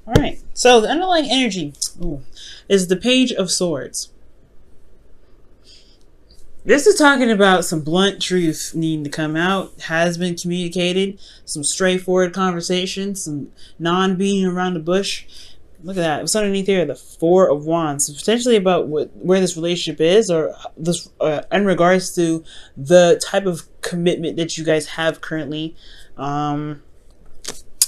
All right. So the underlying energy is the Page of Swords. This is talking about some blunt truth needing to come out, has been communicated, some straightforward conversation, some non-beating around the bush. Look at that. What's underneath here? The Four of Wands. So potentially about where this relationship is, or this in regards to the type of commitment that you guys have currently.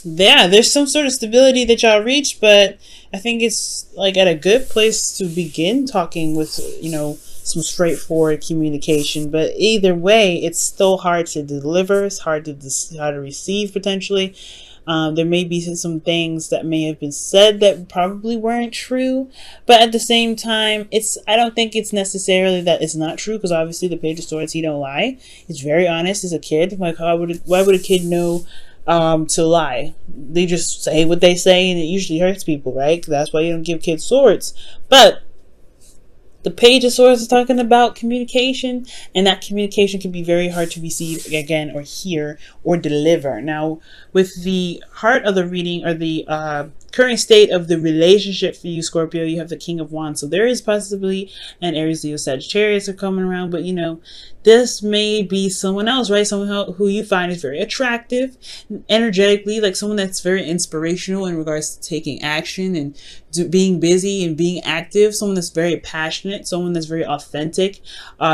Yeah, there's some sort of stability that y'all reach, but I think it's like at a good place to begin talking with, some straightforward communication. But either way, it's still hard to deliver. It's hard to receive potentially. There may be some things that may have been said that probably weren't true, but at the same time, I don't think it's necessarily that it's not true, because obviously the Page of Swords, he don't lie. He's very honest. He's a kid. Like, why would a kid know to lie? They just say what they say, and it usually hurts people, right? That's why you don't give kids swords. But the Page of Swords is talking about communication, and that communication can be very hard to receive again, or hear, or deliver. Now, with the heart of the reading, or the current state of the relationship for you, Scorpio, you have the King of Wands. So there is possibly an Aries, Leo, Sagittarius are coming around, but this may be someone else, right? Someone who you find is very attractive, energetically, like someone that's very inspirational in regards to taking action and being busy and being active. Someone that's very passionate, someone that's very authentic.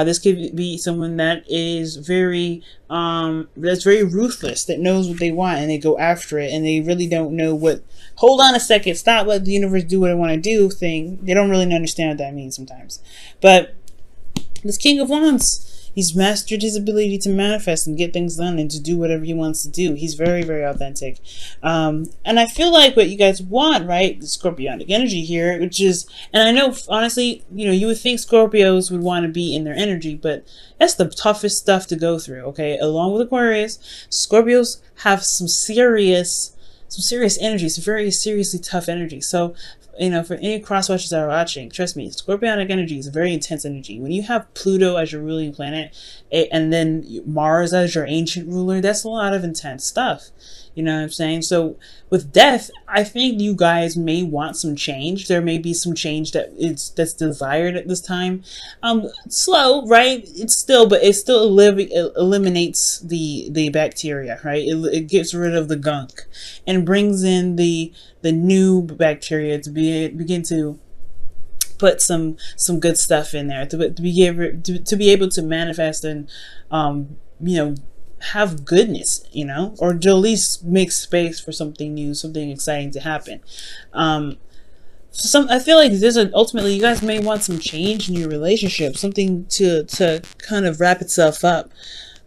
This could be someone that is very ruthless, that knows what they want and they go after it, and they really don't know what, hold on a second, stop, let the universe do what I want to do thing. They don't really understand what that means sometimes. But this King of Wands, he's mastered his ability to manifest and get things done and to do whatever he wants to do. He's very, very authentic. And I feel like what you guys want, right? The Scorpionic energy here, which is, and I know, honestly, you would think Scorpios would want to be in their energy, but that's the toughest stuff to go through, okay? Along with Aquarius, Scorpios have some serious energy, some very seriously tough energy. So, for any cross watchers that are watching, trust me, Scorpionic energy is a very intense energy. When you have Pluto as your ruling planet, and then Mars as your ancient ruler, that's a lot of intense stuff. You know what I'm saying? So with death, I think you guys may want some change. There may be some change that's desired at this time. Slow, right? But it still eliminates the bacteria, right? It gets rid of the gunk and brings in the new bacteria to begin to put some good stuff in there to be able to manifest and have goodness, or to at least make space for something new, something exciting to happen. I feel like ultimately you guys may want some change in your relationship, something to kind of wrap itself up,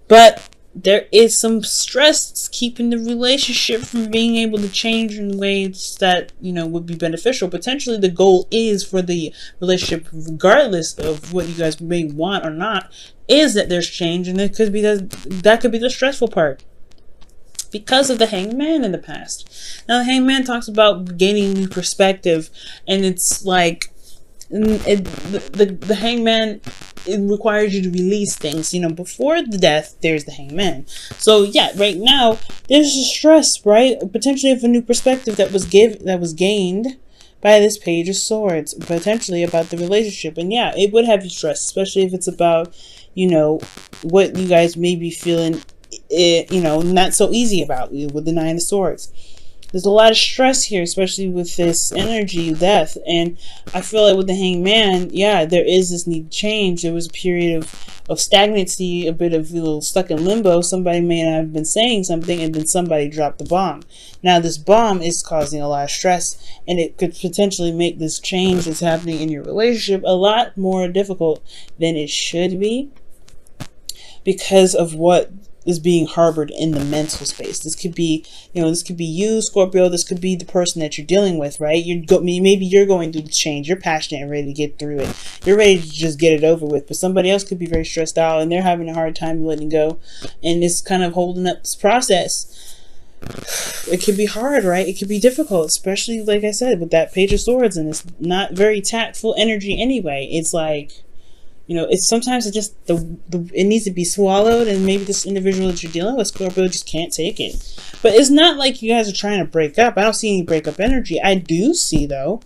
but there is some stress keeping the relationship from being able to change in ways that would be beneficial. Potentially the goal is for the relationship, regardless of what you guys may want or not, is that there's change, and it could be that could be the stressful part because of the Hangman in the past. Now the Hangman talks about gaining new perspective, and it's like the Hangman, it requires you to release things. Before the death, there's the Hangman. So yeah, right now there's a stress, right? Potentially of a new perspective that was gained by this Page of Swords, potentially about the relationship. And yeah, it would have you stressed, especially if it's about what you guys may be feeling not so easy about with the Nine of Swords. There's a lot of stress here, especially with this energy of death. And I feel like with the Hangman, yeah, there is this need to change. There was a period of stagnancy, a bit of stuck in limbo. Somebody may not have been saying something, and then somebody dropped the bomb. Now this bomb is causing a lot of stress, and it could potentially make this change that's happening in your relationship a lot more difficult than it should be, because of what is being harbored in the mental space. This could be, you, Scorpio. This could be the person that you're dealing with, right? Maybe you're going through the change. You're passionate and ready to get through it. You're ready to just get it over with. But somebody else could be very stressed out, and they're having a hard time letting go, and it's kind of holding up this process. It could be hard, right? It could be difficult, especially, like I said, with that Page of Swords, and it's not very tactful energy anyway. It's like, You know, it's sometimes it's just it needs to be swallowed, and maybe this individual that you're dealing with, Scorpio, just can't take it. But it's not like you guys are trying to break up. I don't see any breakup energy. I do see, though,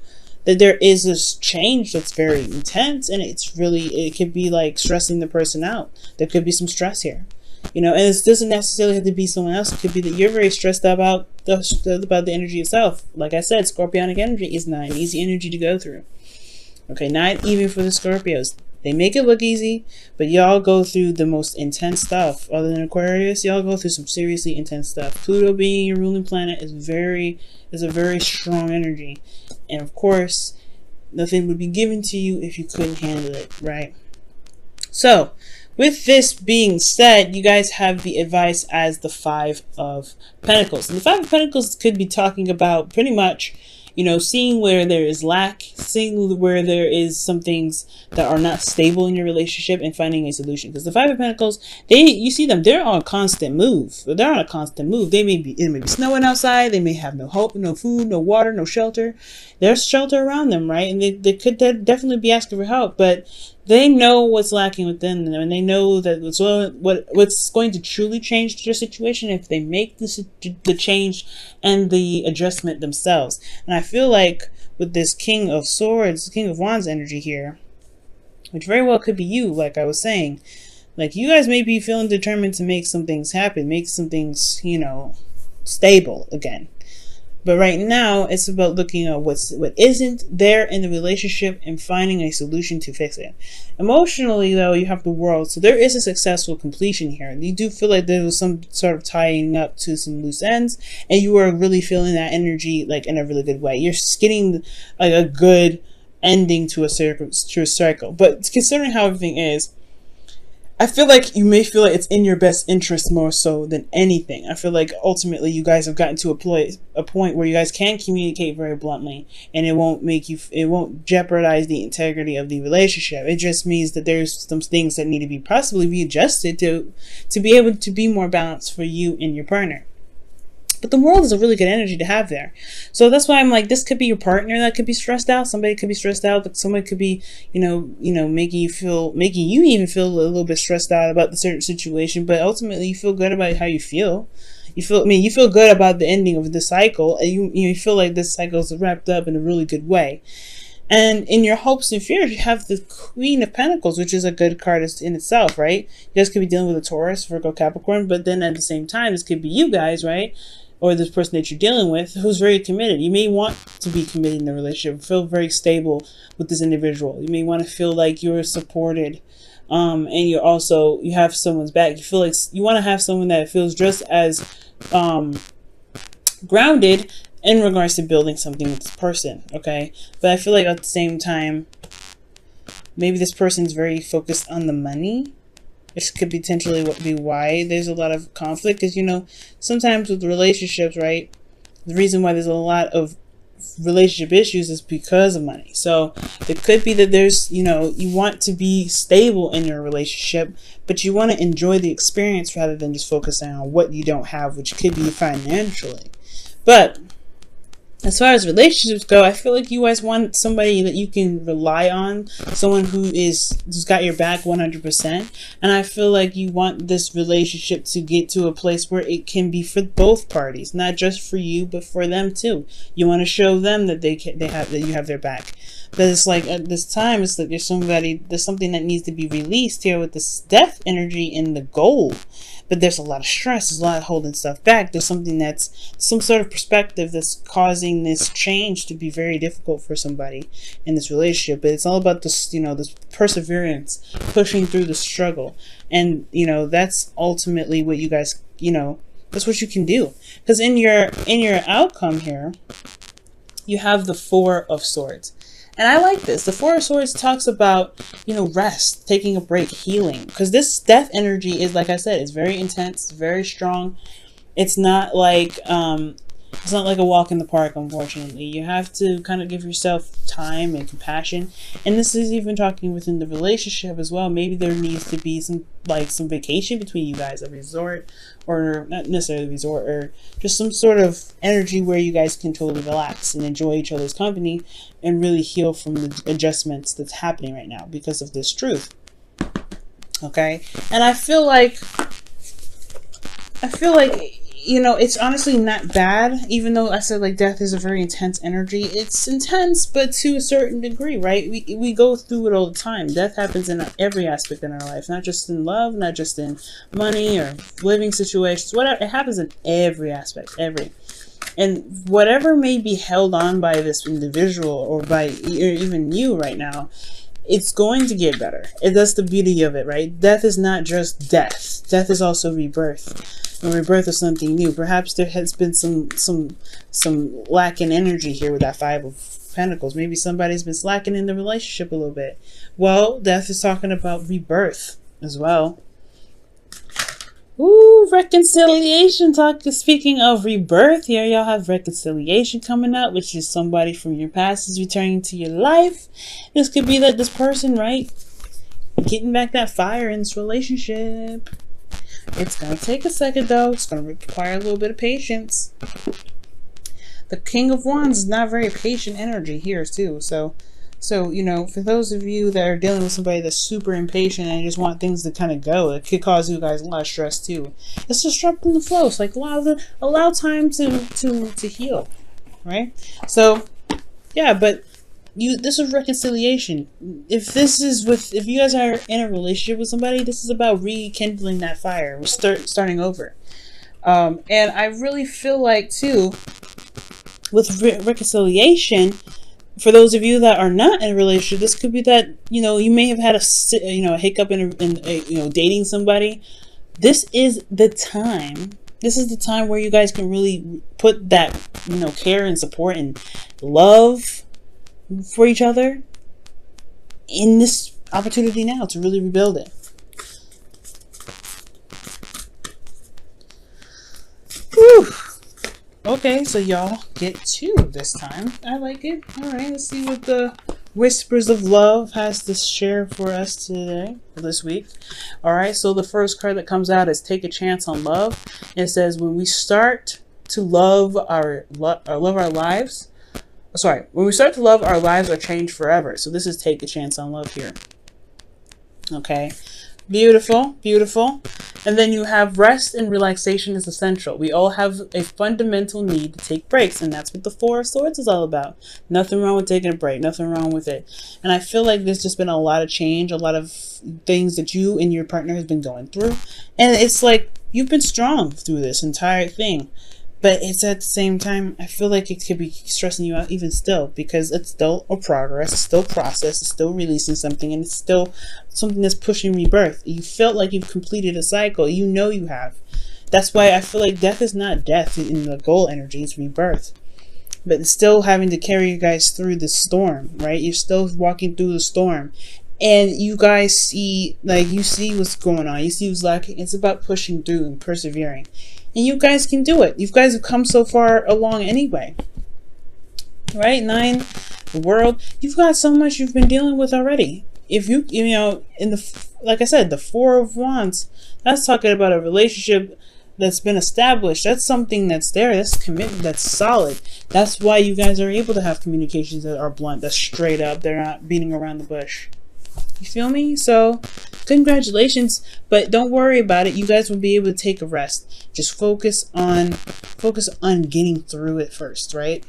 that there is this change that's very intense, and it could be like stressing the person out. There could be some stress here. You know, and it doesn't necessarily have to be someone else. It could be that you're very stressed about the energy itself. Like I said, Scorpionic energy is not an easy energy to go through. Okay, not even for the Scorpios. They make it look easy, but y'all go through the most intense stuff. Other than Aquarius, y'all go through some seriously intense stuff. Pluto being your ruling planet is a very strong energy. And of course, nothing would be given to you if you couldn't handle it, right? So, with this being said, you guys have the advice as the Five of Pentacles. And the Five of Pentacles could be talking about pretty much, you know, seeing where there is lack, seeing where there is some things that are not stable in your relationship, and finding a solution. Because the Five of Pentacles, you see them, they're on a constant move. They're on a constant move. It may be snowing outside. They may have no hope, no food, no water, no shelter. There's shelter around them, right? And they could definitely be asking for help, but they know what's lacking within them, and they know that what's going to truly change their situation if they make the change and the adjustment themselves. And I feel like with this King of Swords, King of Wands energy here, which very well could be you, like I was saying, like you guys may be feeling determined to make some things happen, make some things, you know, stable again. But right now, it's about looking at what isn't there in the relationship and finding a solution to fix it. Emotionally, though, you have the World. So there is a successful completion here. You do feel like there was some sort of tying up to some loose ends, and you are really feeling that energy like in a really good way. You're getting like a good ending to a cycle. But considering how everything is, I feel like you may feel like it's in your best interest more so than anything. I feel like ultimately you guys have gotten to a point where you guys can communicate very bluntly, and it won't jeopardize the integrity of the relationship. It just means that there's some things that need to be possibly be adjusted to be able to be more balanced for you and your partner. But the World is a really good energy to have there. So that's why I'm like, this could be your partner that could be stressed out. Somebody could be stressed out, but somebody could be, you know, making you even feel a little bit stressed out about the certain situation. But ultimately, you feel good about how you feel. You feel good about the ending of the cycle, and you feel like this cycle is wrapped up in a really good way. And in your hopes and fears, you have the Queen of Pentacles, which is a good card in itself, right? You guys could be dealing with a Taurus, Virgo, Capricorn, but then at the same time, this could be you guys, right? Or this person that you're dealing with who's very committed. You may want to be committed in a relationship, feel very stable with this individual. You may want to feel like you're supported, and you have someone's back. You feel like you want to have someone that feels just as grounded in regards to building something with this person, okay? But I feel like at the same time, maybe this person's very focused on the money. This could potentially be why there's a lot of conflict, because, you know, sometimes with relationships, right, the reason why there's a lot of relationship issues is because of money. So it could be that there's, you know, you want to be stable in your relationship, but you want to enjoy the experience rather than just focusing on what you don't have, which could be financially. But as far as relationships go, I feel like you guys want somebody that you can rely on, someone who's got your back 100%. And I feel like you want this relationship to get to a place where it can be for both parties, not just for you, but for them too. You want to show them that that you have their back. But it's like at this time, it's like there's something that needs to be released here with this death energy in the gold. But there's a lot of stress, there's a lot of holding stuff back. There's something that's some sort of perspective that's causing this change to be very difficult for somebody in this relationship. But it's all about this, you know, this perseverance, pushing through the struggle. And, you know, that's ultimately what you guys, you know, that's what you can do. Because in your outcome here, you have the Four of Swords. And I like this. The Four of Swords talks about, you know, rest, taking a break, healing. Because this death energy is, like I said, it's very intense, very strong. It's not like a walk in the park, unfortunately. You have to kind of give yourself time and compassion. And this is even talking within the relationship as well. Maybe there needs to be some vacation between you guys, a resort, or not necessarily a resort, or just some sort of energy where you guys can totally relax and enjoy each other's company and really heal from the adjustments that's happening right now because of this truth. Okay. And you know, it's honestly not bad, even though I said like death is a very intense energy. It's intense, but to a certain degree, right? We go through it all the time. Death happens in every aspect in our life, not just in love, not just in money or living situations, whatever. It happens in every aspect, every. And whatever may be held on by this individual or by even you right now, it's going to get better. That's the beauty of it, right? Death is not just death. Death is also rebirth. And rebirth is something new. Perhaps there has been some lack in energy here with that Five of Pentacles. Maybe somebody's been slacking in the relationship a little bit. Well, death is talking about rebirth as well. Ooh, reconciliation talk. Speaking of rebirth, here y'all have reconciliation coming up, which is somebody from your past is returning to your life. This could be that this person, right, getting back that fire in this relationship. It's gonna take a second though. It's gonna require a little bit of patience. The King of Wands is not very patient energy here too, so you know, for those of you that are dealing with somebody that's super impatient and just want things to kind of go, it could cause you guys a lot of stress too. It's disrupting the flow. It's like allow time to heal, right? So yeah, but this is reconciliation. If you guys are in a relationship with somebody, this is about rekindling that fire. We're starting over. And I really feel like too, with reconciliation, for those of you that are not in a relationship, this could be that, you know, you may have had a hiccup in dating somebody. This is the time. This is the time where you guys can really put that, care and support and love for each other in this opportunity now to really rebuild it. Whew. Okay, so y'all get two this time. I like it. Alright, let's see what the Whispers of Love has to share for us today, this week. Alright, so the first card that comes out is Take a Chance on Love. It says, when we start to love our lives, when we start to love, our lives are changed forever. So this is Take a Chance on Love here. Okay. Beautiful, beautiful. And then you have rest and relaxation is essential. We all have a fundamental need to take breaks, and that's what the Four of Swords is all about. Nothing wrong with taking a break, nothing wrong with it. And I feel like there's just been a lot of change, a lot of things that you and your partner has been going through. And it's like you've been strong through this entire thing. But it's at the same time, I feel like it could be stressing you out even still, because it's still a progress, it's still process, it's still releasing something, and it's still something that's pushing rebirth. You felt like you've completed a cycle. You know you have. That's why I feel like death is not death in the goal energy, it's rebirth. But it's still having to carry you guys through the storm, right? You're still walking through the storm. And you guys see, you see what's going on. You see what's lacking. It's about pushing through and persevering. And you guys can do it. You guys have come so far along anyway. Right? 9, the World. You've got so much you've been dealing with already. If like I said, the Four of Wands, that's talking about a relationship that's been established. That's something that's there. That's commitment. That's solid. That's why you guys are able to have communications that are blunt. That's straight up. They're not beating around the bush. You feel me? So, congratulations, but don't worry about it. You guys will be able to take a rest. Just focus on getting through it first, right?